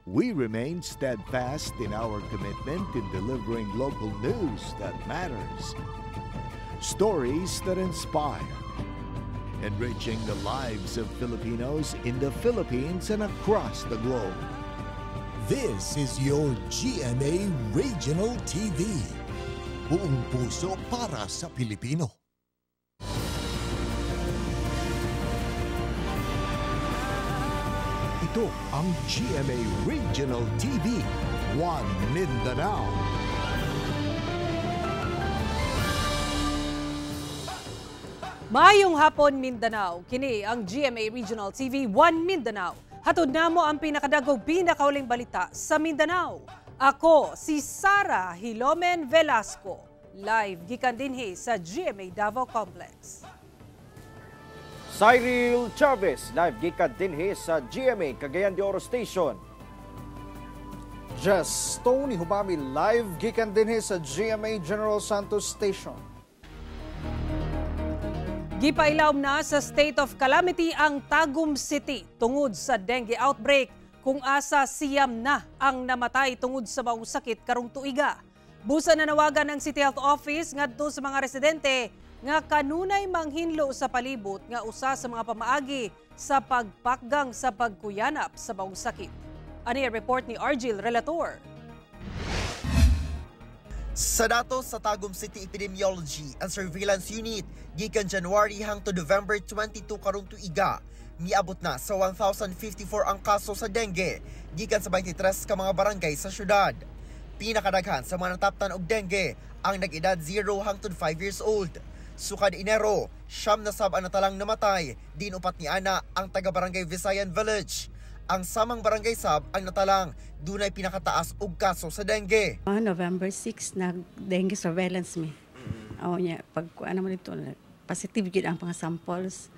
We remain steadfast in our commitment in delivering local news that matters. Stories that inspire. Enriching the lives of Filipinos in the Philippines and across the globe. This is your GMA Regional TV. Buong puso para sa Pilipino. Ito ang GMA Regional TV, One Mindanao. Maayong hapon, Mindanao. Kini ang GMA Regional TV, One Mindanao. Hatod namo ang pinakadagog pinakauling balita sa Mindanao. Ako si Sara Hilomen Velasco. Live gikan dinhi sa GMA Davao Complex. Cyril Chavez, live gikan dinhi sa GMA Cagayan de Oro Station. Just Tony Humami, live gikan dinhi sa GMA General Santos Station. Gipailawom na sa state of calamity ang Tagum City tungod sa dengue outbreak kung asa siyam na ang namatay tungod sa maong sakit karong tuiga. Busa na nawagan ang City Health Office ngadto sa mga residente nga kanunay manghinlo sa palibot nga usa sa mga pamaagi sa pagpakgang sa pagkuyanap sa maong sakit. Ani report ni Argil Relator. Sa datos sa Tagum City Epidemiology and Surveillance Unit, gikan January hangtod November 22 karong tuiga, miabot na sa 1,054 ang kaso sa dengue, gikan sa 23 ka mga barangay sa syudad. Pinakadaghan sa mga nataptan og dengue ang nag-edad 0 hangtod 5 years old. Sukad Enero, siyam na sab ang natalang namatay, din upat ni ana ang taga-barangay Visayan Village. Ang samang barangay sab ang natalang, dunay pinakataas og kaso sa dengue. November 6, nag-dengue surveillance mi. Pag ano mo dito, positive gid ang mga samples.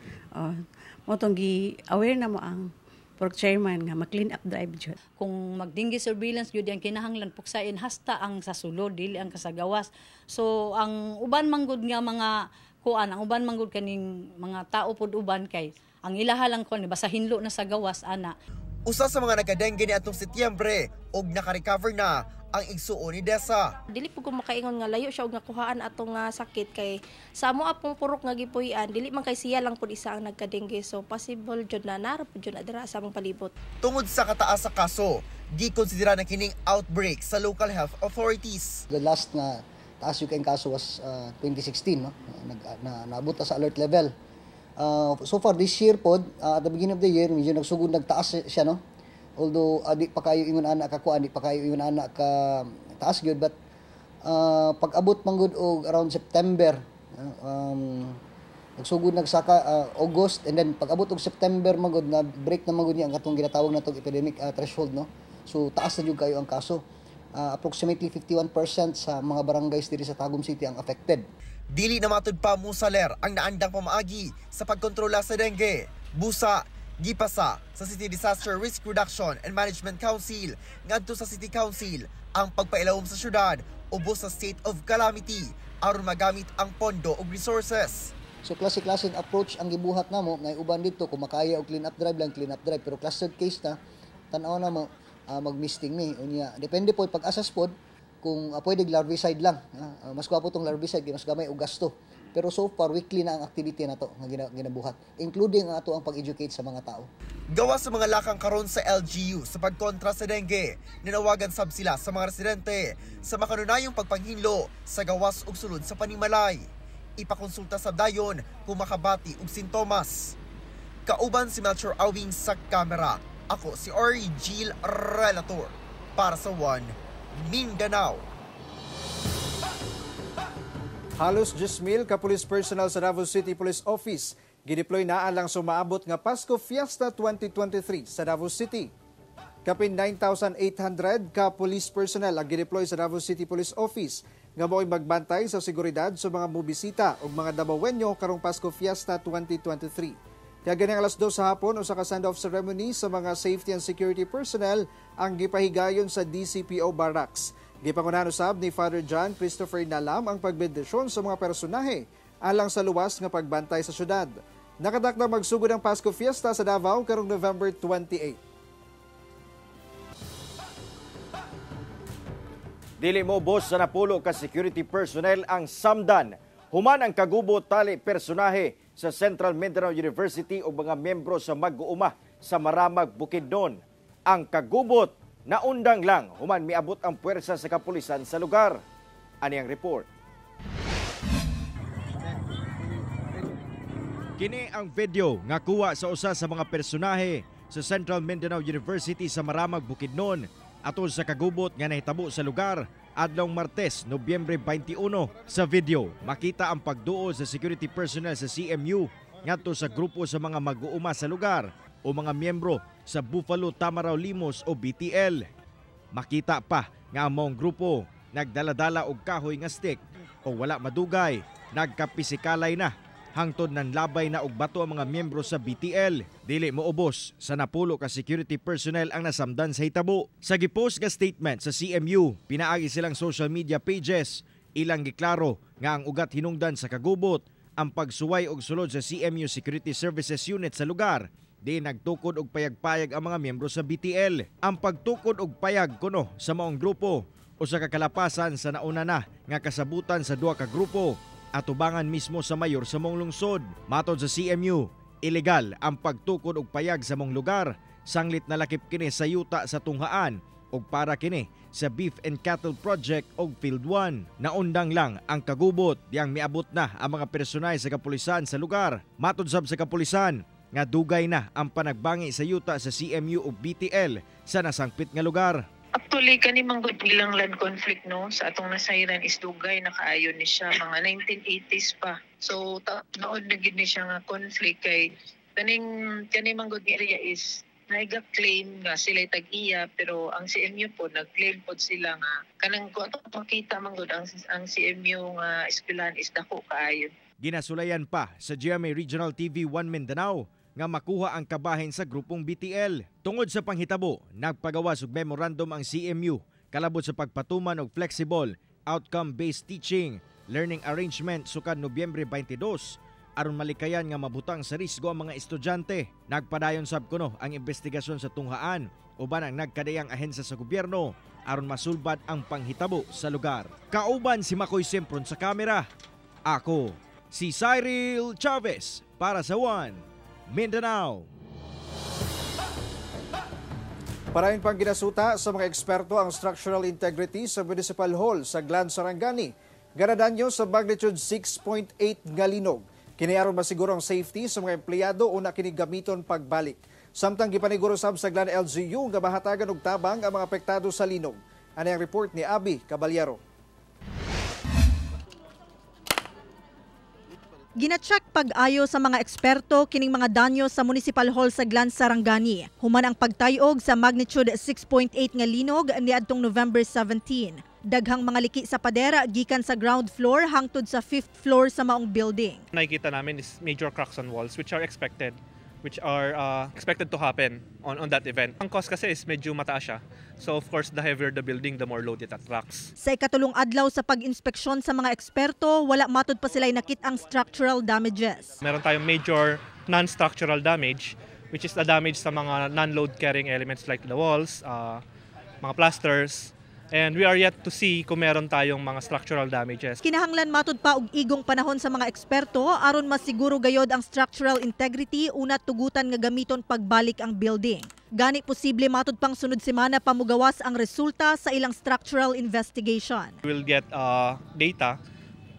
Motong gi-aware na mo ang pork chairman nga mag-clean up drive jud. Kung magdinggi surveillance jud yang kinahanglan puksain hasta ang sa sulod dili ang kasagawas. So ang uban manggod nga mga kuan, ang uban manggod kaning mga tao pud uban kay ang ilaha lang kon basta hinlo na sa gawas ana. Usa sa mga nagka-dengue ni atong Setyembre og naka-recover na ang igsuon ni Desa. Dili po ko makaingon nga layo siya og nakuhaan atong sakit kay sa amo apong purok nga gipuy-an dili man kay siya lang pud isa ang nagka-dengue, so possible jud na narap jud na dira sa among palibot. Tungod sa kataas sa kaso, di konsidera na kining outbreak sa local health authorities. The last nga taas yung kayong kaso was 2016, no? Naabot sa alert level. So far this year pod, at the beginning of the year, medyo nagsugod nagtaas siya, no? Although di pa kayo ingon ana ka kuan, di pa kayo ingon ana ka taas gyud, but pag-abot manggod og around September, nagsugod nagsaka August, and then pag-abot og September manggod na break na manggod niya ang katong ginatawag natong epidemic threshold, no? So taas na jud kayo ang kaso. Approximately 51% sa mga barangays diri sa Tagum City ang affected. Dili na matud pa musaler ang naandang pamaagi sa pagkontrola sa dengue. Busa, gipasa sa City Disaster Risk Reduction and Management Council ngadto sa City Council ang pagpailawom sa syudad ubos sa state of calamity aron magamit ang pondo ug resources. So klase-klaseng approach ang gibuhat namo, nga uban dito kung makaya og clean up drive lang clean up drive, pero clustered case na tan-aw na mo mag-misting ni unya. Depende po pag-assess pod kung pwede larvicide lang. Mas gwapo tong larvicide, mas gamay og gasto. Pero so far, weekly na ang activity na to nga ginabuhat, including ang ato ang pag-educate sa mga tao. Gawa sa mga lakang karon sa LGU sa pagkontra sa dengue, ninawagan sab sila sa mga residente sa makanunayong pagpanghinlo sa gawas ug sulod sa panimalay. Ipakonsulta sab dayon kung makabati og sintomas. Kauban si Melchor Awing sa kamera. Ako si Argil Relator para sa One Mindanao. Halos 10,000 ka police personnel sa Davao City Police Office gideploy na alang sumaabot nga Pasko Fiesta 2023 sa Davao City. Kapin 9,800 ka police personnel ang gideploy sa Davao City Police Office nga mo'y magbantay sa seguridad sa mga mubisita ug mga Davaoenyo karong Pasko Fiesta 2023. Kaya ganing alas 2 sa hapon o sa send-off ceremony sa mga safety and security personnel ang gipahigayon sa DCPO Barracks. Gipangunahan usab ni Father John Christopher Nalam ang pagbendisyon sa mga personahe alang sa luwas nga pagbantay sa syudad. Nakatakdang magsugod ang Pasko Fiesta sa Davao karong November 28. Dili mo boss sa napulo ka security personnel ang samdan. Human ang kagubot tali personahe sa Central Mindanao University o mga membro sa mag-uuma sa Maramag, Bukidnon. Ang kagubot naundang lang human miabot ang puwersa sa kapulisan sa lugar. Ani ang report. Kini ang video nga kuha sa usa sa mga personahe sa Central Mindanao University sa Maramag, Bukidnon atol sa kagubot nga nahitabo sa lugar adlong Martes, Nobyembre 21. Sa video, makita ang pagduol sa security personnel sa CMU ngadto sa grupo sa mga mag-uuma sa lugar o mga miyembro sa Buffalo Tamaraw Limos o BTL. Makita pa nga ang maong grupo nagdaladala og kahoy nga stick o wala madugay, nagkapisikalay na hangtod ng labay na og bato ang mga miyembro sa BTL. Dili moubos sa napulo ka security personnel ang nasamdan sa hitabo. Sa gipost nga statement sa CMU, pinaagi silang social media pages. Ilang giklaro nga ang ugat hinungdan sa kagubot ang pagsuway og sulod sa CMU Security Services Unit sa lugar. Di nagtukod og payag-payag ang mga miyembro sa BTL. Ang pagtukod og payag kuno sa maong grupo o sa kakalapasan sa nauna na nga kasabutan sa duha ka grupo atubangan mismo sa mayor sa mong lungsod. Matod sa CMU, ilegal ang pagtukod og payag sa mong lugar. Sanglit na lakip kini sa yuta sa tunghaan og para kini sa Beef and Cattle Project og Field 1. Naundang lang ang kagubot diyang miabot na ang mga personay sa kapulisan sa lugar. Matod sab sa kapulisan nga dugay na ang panagbangi sa yuta sa CMU ug BTL sa nasangpit nga lugar. Actually, kani manggod ilang land conflict no sa atong nasayran is dugay nakaayon ni siya mga 1980s pa. So taon na gid ni siya nga conflict kay kani manggod area is naiga claim nga sila tag-iya pero ang CMU po nag-claim pod sila nga kanang pakita manggod ang CMU nga eskwelahan is dako kaayon. Ginasulayan pa sa GMA Regional TV 1 Mindanao nga makuha ang kabahin sa grupong BTL. Tungod sa panghitabo, nagpagawas og memorandum ang CMU kalabot sa pagpatuman og flexible, outcome-based teaching, learning arrangement sukad Nobyembre 22 aron malikayan nga mabutang sa risgo ang mga estudyante. Nagpadayon sab kuno ang investigasyon sa tunghaan uban ang nagkadayang ahensya sa gobyerno aron masulbad ang panghitabo sa lugar. Kauban si Makoy Sempron sa kamera. Ako si Cyril Chavez para sa One Mindanao. Parayon pang ginasuta sa mga eksperto ang structural integrity sa Municipal Hall sa Glan, Sarangani. Ganadanyo sa magnitude 6.8 nga linog. Kiniaron masiguro ang safety sa mga empleyado o nakinigamiton pagbalik. Samtang gipaniguro sab sa Glan LGU nga mahatagan og tabang ang mga apektado sa linog. Ano ang report ni Abby Caballero? Ginacheck pag-ayo sa mga eksperto kining mga danyo sa Municipal Hall sa Glan, Sarangani. Human ang pagtayog sa magnitude 6.8 nga linog niadtong November 17. Daghang mga liki sa padera gikan sa ground floor hangtod sa 5th floor sa maong building. Nakikita namin is major cracks on walls which are expected to happen on that event. Ang cost kasi is medyo mataas siya. So of course, the heavier the building, the more load it attracts. Sa ikatulong adlaw sa pag-inspeksyon sa mga eksperto, wala matud pa sila'y nakitang structural damages. Meron tayong major non-structural damage, which is the damage sa mga non-load carrying elements like the walls, mga plasters, and we are yet to see kung meron tayong mga structural damages. Kinahanglan matud pa og igong panahon sa mga eksperto aron masiguro gayod ang structural integrity una tugutan nga gamiton pagbalik ang building. Gani posible matud pang sunod semana pamugawas ang resulta sa ilang structural investigation. We'll get data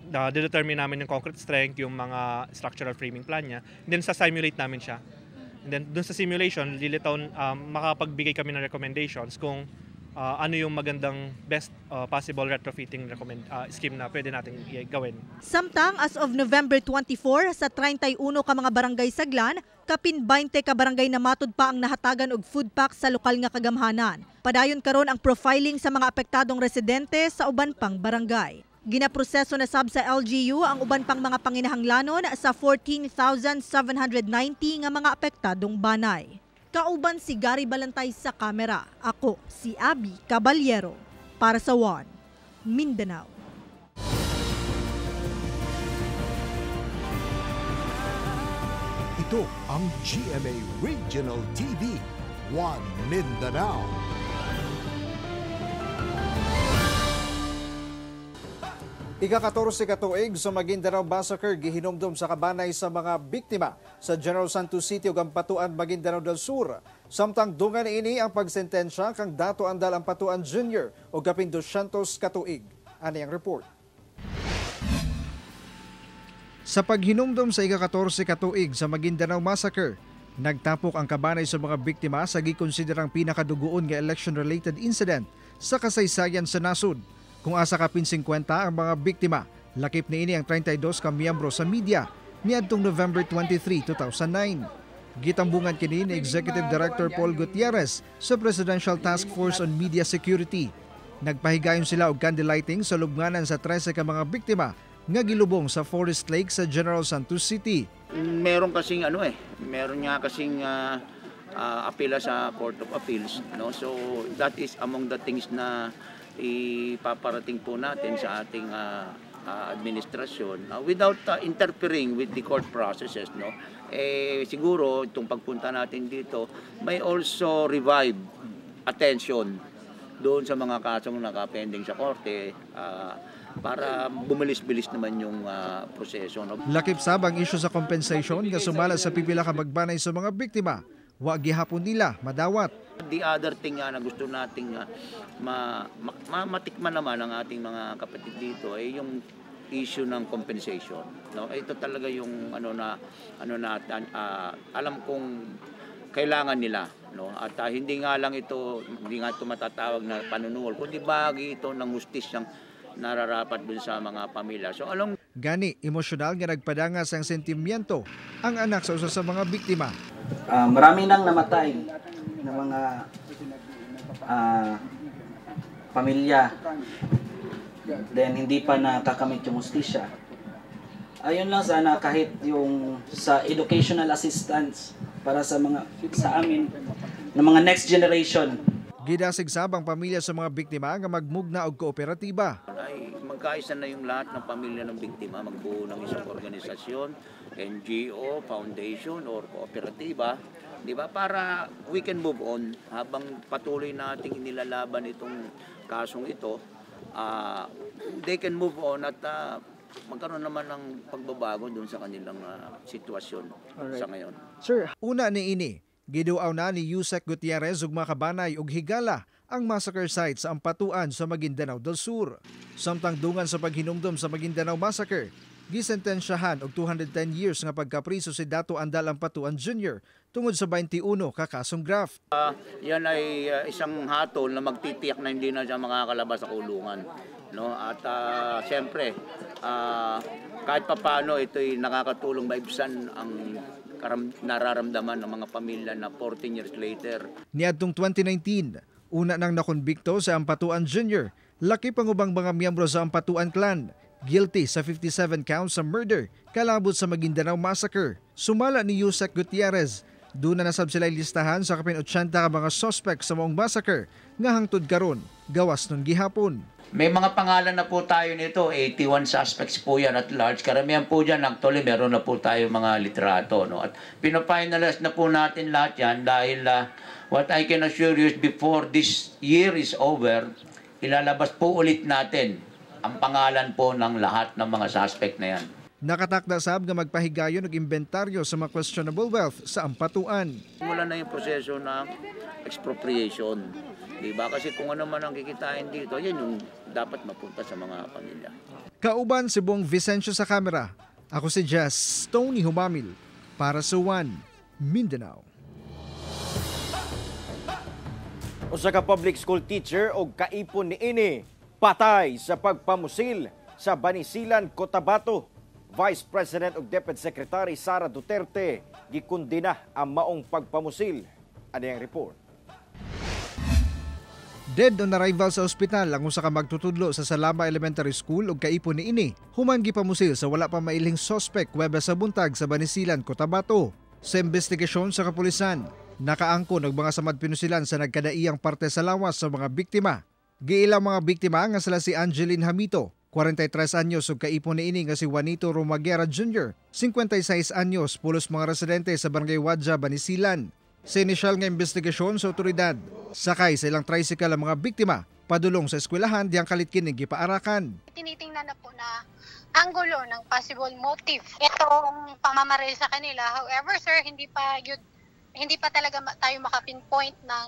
na determine namin yung concrete strength, yung mga structural framing plan niya, and then sa-simulate namin siya. And then dun sa simulation, lilitaw makapagbigay kami ng recommendations kung ano yung magandang best possible retrofitting scheme na pwede natin gawin. Samtang as of November 24 sa 31 ka mga barangay sa Glan, kapin 20 ka barangay na matud pa ang nahatagan og food pack sa lokal nga kagamhanan. Padayon karon ang profiling sa mga apektadong residente sa uban pang barangay. Ginaproseso na sab sa LGU ang uban pang mga panginahanglanon sa 14,790 nga mga apektadong banay. Kauban si Gary Balantay sa kamera. Ako si Abby Caballero para sa One Mindanao. Ito ang GMA Regional TV, One Mindanao. Ika-14 katuig sa Maguindanao Massacre gihinumdum sa kabanay sa mga biktima sa General Santos City ug Ampatuan, Maguindanao del Sur. Samtang dungan ini ang pagsentensya kang Dato Andal Ampatuan Jr. o kapin 200 katuig. Ani ang report. Sa paghinumdum sa ika-14 katuig sa Maguindanao Massacre, nagtapok ang kabanay sa mga biktima sa gikonsiderang pinakadugoon nga election-related incident sa kasaysayan sa nasod. Kung asa kapin 50 ang mga biktima, lakip niini ang 32 ka miyembro sa media niadtong November 23, 2009. Gitambungan kini ni Executive Director Paul Gutierrez sa Presidential Task Force on Media Security. Nagpahigayon sila og candlelighting sa lubnganan sa 13 ka mga biktima nga gilubong sa Forest Lake sa General Santos City. Meron kasing meron nga kasing apela sa Court of Appeals, no? So that is among the things na ipaparating po natin sa ating administrasyon without interfering with the court processes, no? Siguro itong pagpunta natin dito may also revive attention doon sa mga kasong nakapending sa korte para bumilis-bilis naman yung proseso, no? Lakip sabang issue sa compensation nga sumala sa pipila ka magbanay sa mga biktima, wa gihapon nila madawat. The other thing na gusto nating matikman naman ang ating mga kapatid dito ay yung issue ng compensation, no? Ito talaga yung alam kong kailangan nila, no? At hindi nga ito matatawag na panunuol, kundi bahagi ito ng hustisyang nararapat dun sa mga pamilya. So gani emosyonal nga nagpadanga sang sentimiento ang anak sa usa sa mga biktima. Marami nang namatay na mga pamilya, then hindi pa nakakamit yung hustisya. Ayun lang sana kahit yung sa educational assistance para sa amin na mga next generation. Gidasig sabang pamilya sa mga biktima nga magmugna og kooperatiba. Ay magkaisa na yung lahat ng pamilya ng biktima, magbuo ng isang organisasyon, NGO, foundation or kooperatiba, di ba? Para we can move on habang patuloy nating inilalaban itong kasong ito. They can move on at magkaroon naman ng pagbabago doon sa kanilang sitwasyon sa ngayon. Sir, una niini, giduaw na ni Yusek Gutierrez ug mga kabanay ug higala ang massacre site sa Ampatuan sa Maguindanao del Sur. Samtang dungan sa paghinumdum sa Maguindanao Massacre, gisentensyahan og 210 years nga pagkapriso si Dato Andal Ampatuan Jr. tungod sa 21 ka kasong graft. Yan ay isang hatol na magtitiyak na hindi na siya makakalabas sa kulungan, no? At siyempre kahit papaano ito'y nakakatulong maibsan ang nararamdaman ng mga pamilya na 14 years later. Niadtong 2019, una nang nakonbikto sa Ampatuan Jr., laki pangubang mga miyembro sa Ampatuan clan, guilty sa 57 counts sa murder kalabot sa Maguindanao Massacre. Sumala ni Yusek Gutierrez, doon na nasab sila listahan sa kapin 80 ka mga suspect sa maong massacre nga hangtod karon gawas nun gihapon. May mga pangalan na po tayo nito, 81 suspects po yan at large. Karamihan po dyan, actually, meron na po tayo mga litrato. No? At pinafinalize na po natin lahat yan dahil what I can assure you is before this year is over, ilalabas po ulit natin ang pangalan po ng lahat ng mga suspect na yan. Nakatakda sab nga magpahigayon og inventaryo sa mga questionable wealth sa Ampatuan. Mula na yung proseso ng expropriation. Diba? Kasi kung ano man ang kikitain dito, yan yung dapat mapunta sa mga pamilya. Kauban si Bong Vicencio sa kamera. Ako si Jess Tony Humamil para sa One Mindanao. Usa ka public school teacher og kaipon niini patay sa pagpamusil sa Banisilan, Cotabato. Vice President ug Deputy Secretary Sara Duterte gikundina ang maong pagpamusil. Ano ang report? Dead on arrival sa ospital ang usa ka magtutudlo sa Salama Elementary School ug kaipon niini. Human gipamusil sa wala pa mailing suspect Huwebes sa buntag sa Banisilan, Cotabato. Sa investigasyon sa kapulisan, nakaangkon og mga samad pinusilan sa nagkadaiyang parte sa lawas sa mga biktima. Giilang mga biktima nga sila si Angeline Hamito, 43 anyos ug kaipon niini nga si Juanito Romaguera Jr., 56 anyos, pulos mga residente sa Barangay Wadja, Banisilan. Sa inisyal nga investigasyon sa otoridad, sakay sa ilang tricycle ang mga biktima padulong sa eskwelahan diyang kalit kining gipaarakan. Tinitingnan na po na anggulo ng possible motive itong pamamaril sa kanila. However, sir, hindi pa talaga tayo makapinpoint ng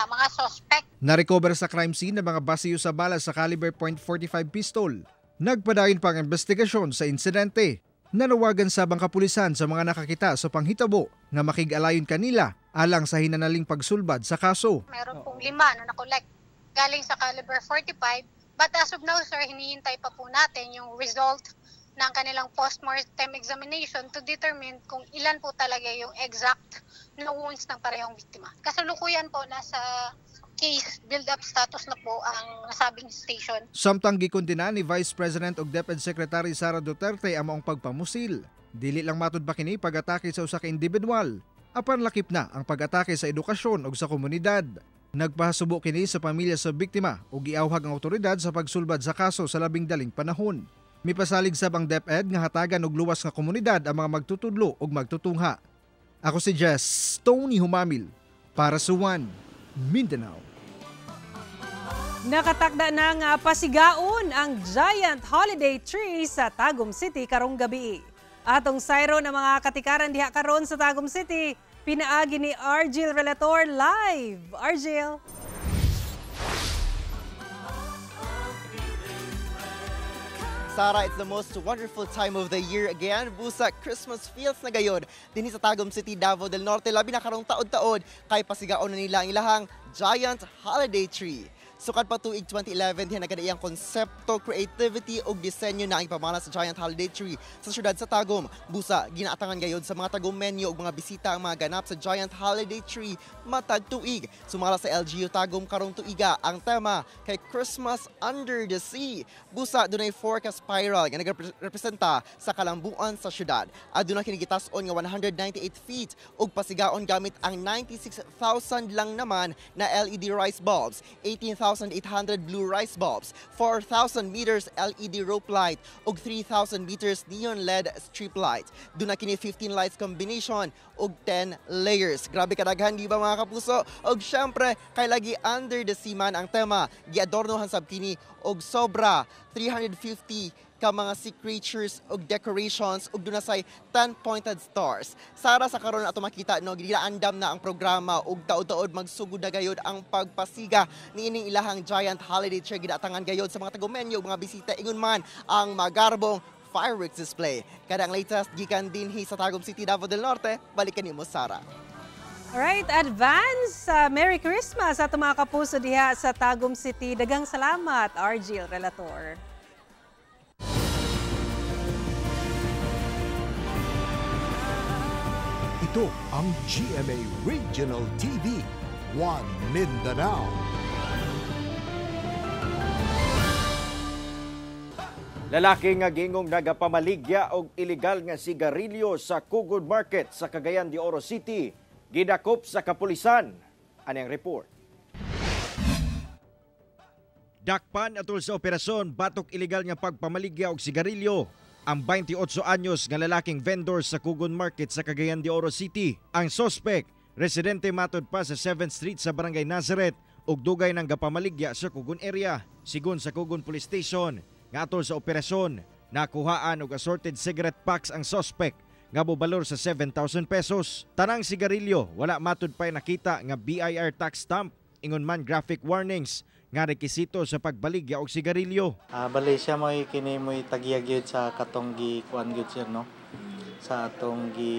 mga suspect. Na-recover sa crime scene ng mga basiyo sa bala sa caliber .45 pistol. Nagpadayon pang investigasyon sa insidente. Nanawagan sa kapulisan sa mga nakakita sa panghitabo na makig-alayon kanila alang sa hinanaling pagsulbad sa kaso. Meron pong 5 na nakolekt galing sa caliber 45. But as of now, sir, hinihintay pa po natin yung result ng kanilang postmortem examination to determine kung ilan po talaga yung exact na wounds ng parehong biktima. Kasalukuyan po nasa case build-up status na po ang nasabing station. Samtang gikondena ni Vice President ug DepEd Secretary Sara Duterte ang maong pagpamusil. Dili lang matud pa kini pag-atake sa usa ka individual, apan lakip na ang pag-atake sa edukasyon ug sa komunidad. Nagpahasubo kini sa pamilya sa biktima ug giawhag ang awtoridad sa pagsulbad sa kaso sa labing daling panahon. Mipasalig sab ang DepEd nga hatagan og luwas nga komunidad ang mga magtutudlo ug magtutungha. Ako si Jess Tony Humamil para sa One Mindanao. Nakatakda na nga pasigaon ang giant holiday tree sa Tagum City karong gabi. Atong sayro ng mga katikaran diha karon sa Tagum City, pinaagi ni Argel Relator live. Argel. Sara, it's the most wonderful time of the year again. Busa Christmas feels na gayon din sa Tagum City, Davao del Norte. Labi na karong taod-taod kay pasigaon na nila ang ilahang giant holiday tree. Sukad pa tuig 2011, diyan nagkadaiyang konsepto, creativity o disenyo na ang ipamana sa giant holiday tree sa syudad sa Tagum. Busa, ginaatangan gayod sa mga Tagumenyo o mga bisita ang mga ganap sa giant holiday tree matag tuig. Sumala sa LGU Tagum karong tuiga ang tema kay Christmas Under the Sea. Busa, dunay forecast spiral nga nagrepresenta sa kalambuan sa syudad. Aduna kinigitason nga 198 feet ug pasigaon gamit ang 96,000 lang naman na LED rice bulbs, 18,800 blue rice bulbs, 4,000 meters LED rope light ug 3,000 meters neon LED strip light. Duna kini 15 lights combination ug 10 layers. Grabe kadaghan di ba mga kapuso? Ug syempre kay lagi under the sea man ang tema. Giadornohan sab kini og sobra 350 ka mga sea creatures ug decorations ug dunay 10-pointed stars. Sara, sa karon ato makita no gilaandam na ang programa ug taud-taud magsugod na gayod ang pagpasiga niining ilahang giant holiday tree gidatangan gayod sa mga Tagumenyo ug mga bisita ingon man ang magarbong fireworks display. Kadang latest gikan dinhi sa Tagum City, Davao del Norte. Balikan nimo, Sara. Alright, advance Merry Christmas at mga kapuso diha sa Tagum City. Dagang salamat, Argel Relator. Ito ang GMA Regional TV, One Mindanao. Lalaki nga gingong nagapamaligya og illegal nga sigarilyo sa Cugod Market sa Cagayan de Oro City, gidakop sa kapulisan. Anang report. Dakpan atol sa operasyon batok illegal nga pagpamaligya og sigarilyo ang 28 anyos nga lalaking vendor sa Cugod Market sa Cagayan de Oro City. Ang suspect, residente matod pa sa 7th Street sa Barangay Nazareth ug dugay nang gapamaligya sa Cugon area. Sigon sa Cugon Police Station, nga atol sa operasyon, nakuhaan og assorted cigarette packs ang suspect nga mobalor sa 7,000 pesos. Tanang sigarilyo wala matud pay nakita nga BIR tax stamp, ingon man graphic warnings nga rekisito sa pagbaligya og sigarilyo. Bali siya mo kini mo tagiya gyud sa katong gi kuan gyud siya no. Sa atong gi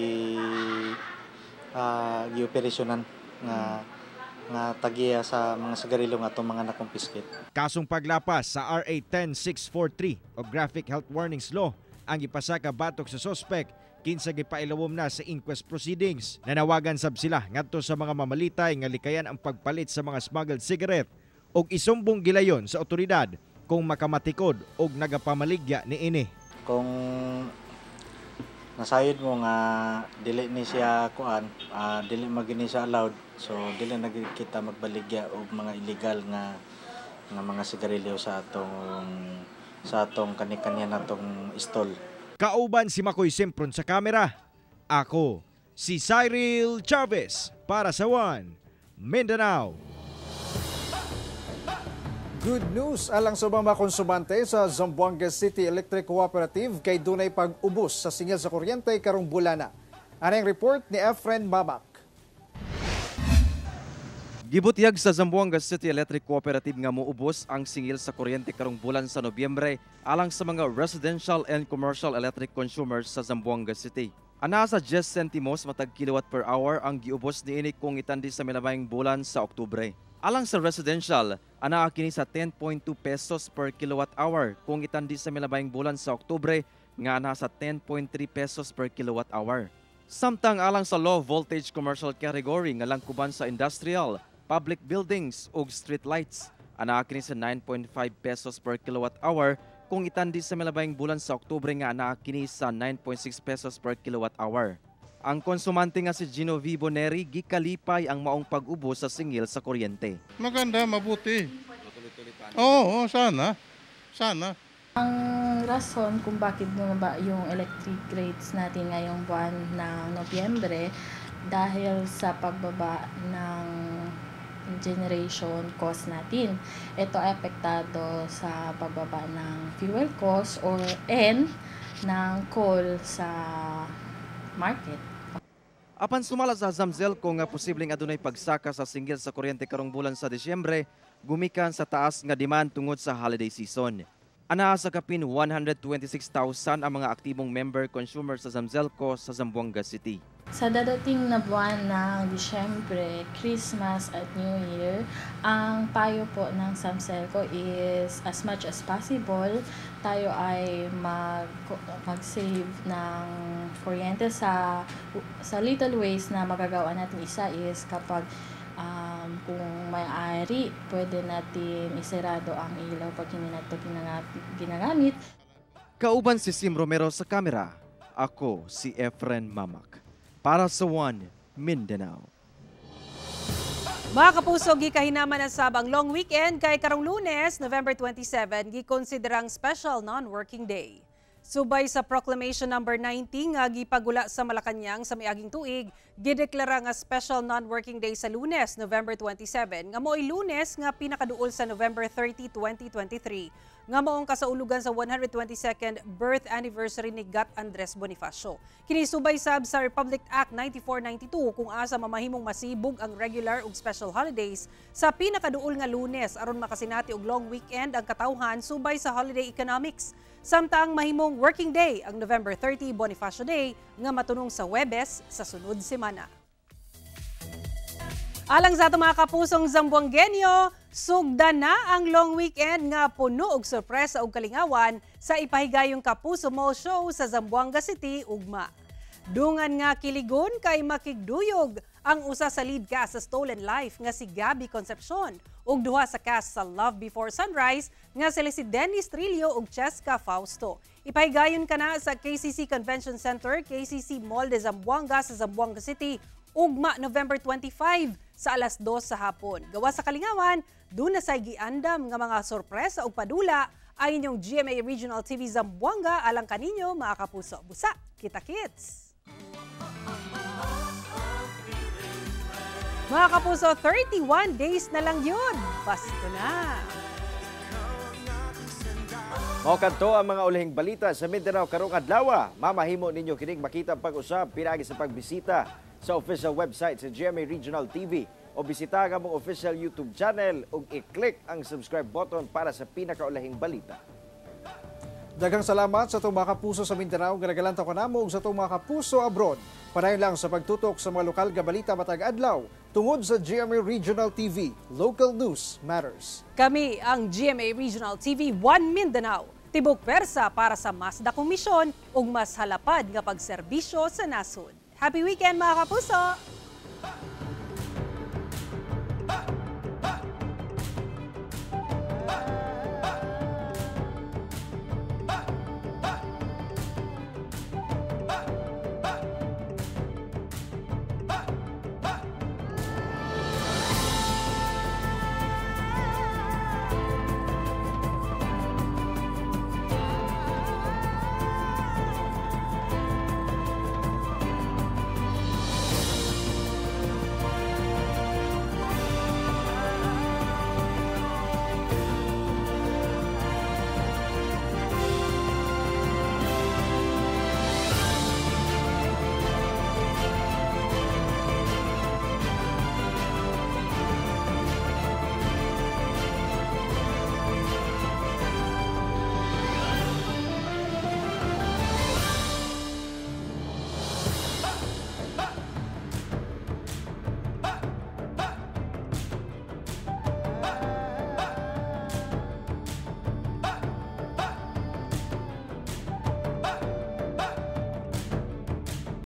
operasyonan nga tagiya sa mga sigarilyo nga atong mga nakumpiskit. Kasong paglapas sa RA 10643 o Graphic Health Warnings Law ang ipasaka batok sa suspect kinsa gipailawom na sa inquest proceedings. Nanawagan sab sila ngadto sa mga mamalitay nga likayan ang pagpalit sa mga smuggled cigarette og isumbong gilayon sa otoridad kung makamatikod og nagapamaligya niini. Kung nasayod mo nga dili ni siya kuan, dili magini siya allowed, so dili na kita magbaligya og mga illegal nga mga sigarilyo sa atong kani-kanya natong stall. Kauban si Makoy Simpron sa kamera. Ako si Cyril Chavez para sa One Mindanao. Good news alang sa mga konsumante sa Zamboanga City Electric Cooperative kay dunay pag-ubos sa singil sa kuryente karong bulana. Ano ang report ni Efren Mamak? Gibutyag sa Zamboanga City Electric Cooperative nga moubos ang singil sa kuryente karong bulan sa Nobyembre alang sa mga residential and commercial electric consumers sa Zamboanga City. Ana sa 10 centimos matag kilowatt per hour ang giubos niini kung itandi sa milabayng bulan sa Oktubre. Alang sa residential, ana kini sa 10.2 pesos per kilowatt hour kung itandi sa milabayng bulan sa Oktubre nga ana sa 10.3 pesos per kilowatt hour. Samtang alang sa low voltage commercial category nga langkuban sa industrial, public buildings ug street lights, ana kini sa 9.5 pesos per kilowatt hour kung itandi sa milabayng bulan sa Oktubre nga ana kini sa 9.6 pesos per kilowatt hour. Ang konsumante nga si Gino Vivo Neri gikalipay ang maong pag-ubos sa singil sa kuryente. Maganda, mabuti. Oo, sana. Sana. Ang rason kung bakit bumaba yung electric rates natin ngayong buwan ng Nobyembre dahil sa pagbaba ng generation cost natin. Ito ay apektado sa pagbaba ng fuel cost and ng coal sa market. Apan sumala sa Zamzelco nga posibleng adunay pagsaka sa singil sa kuryente karong bulan sa Disyembre, gumikan sa taas nga demand tungod sa holiday season. Ana sa kapin 126,000 ang mga aktibong member consumer sa Zamzelco sa Zamboanga City. Sa dadating na buwan ng Disyembre, Christmas at New Year, ang payo po ng Zamzelco is as much as possible, tayo ay mag-save ng kuryente sa little ways na magagawa natin. Isa is kapag kung may-ari, pwede natin isarado ang ilaw pag hindi natin ginagamit. Kauban si Sim Romero sa kamera. Ako si Efren Mamak. Para sa One Mindanao. Mga kapuso, gikahinaman na sabang long weekend kay karong Lunes, November 27, gikonsiderang special non-working day. Subay sa Proclamation number 90 nga gipagula sa Malacañang sa miaging tuig, gideklara nga special non-working day sa Lunes, November 27, nga mo'y Lunes nga pinakaduol sa November 30, 2023, nga moong kasaulugan sa 122nd birth anniversary ni Gat Andres Bonifacio. Kini subay sab sa Republic Act 9492 kung asa mamahimong masibog ang regular ug special holidays sa pinakaduol nga Lunes aron makasinati og long weekend ang katawhan subay sa holiday economics. Samtang mahimong working day ang November 30 Bonifacio Day nga matunong sa Huwebes sa sunod semana. Alang sa ato mga kapusong Zamboangueño, sugda na ang long weekend nga puno og sorpresa ug kalingawan sa ipahigayong Kapuso Mall Show sa Zamboanga City, ugma. Dungan nga kiligon kay makigduyog ang usa sa lead cast sa Stolen Life nga si Gabby Concepcion ug duha sa cast sa Love Before Sunrise nga sila si Dennis Trillo ug Cheska Fausto. Ipahigayon kana sa KCC Convention Center, KCC Mall de Zamboanga sa Zamboanga City, ugma November 25 sa alas 2 sa hapon. Gawa sa kalingawan, doon na sa giandam nga mga sorpresa ug padula ay inyong GMA Regional TV Zamboanga alang kaninyo mga kapuso. Busa, kita-kits! Mga kapuso, 31 days na lang yun. Pasko na! Mao kadto ang mga ulihing balita sa Mindanao karong adlaw. Mamahimo ninyo kining makita pag-usab pinaagi sa pagbisita sa official website sa GMA Regional TV o bisita ang among official YouTube channel ug i-click ang subscribe button para sa pinakaulahing balita. Daghang salamat sa itong mga kapuso sa Mindanao. Ganagalanta ko namo sa itong mga kapuso abroad. Padayon lang sa pagtutok sa mga lokal nga balita matag adlaw tungod sa GMA Regional TV. Local News Matters. Kami ang GMA Regional TV 1 Mindanao. Tibok persa para sa mas dakong misyon ug mas halapad nga pagserbisyo sa nasod. Happy weekend mga kapuso!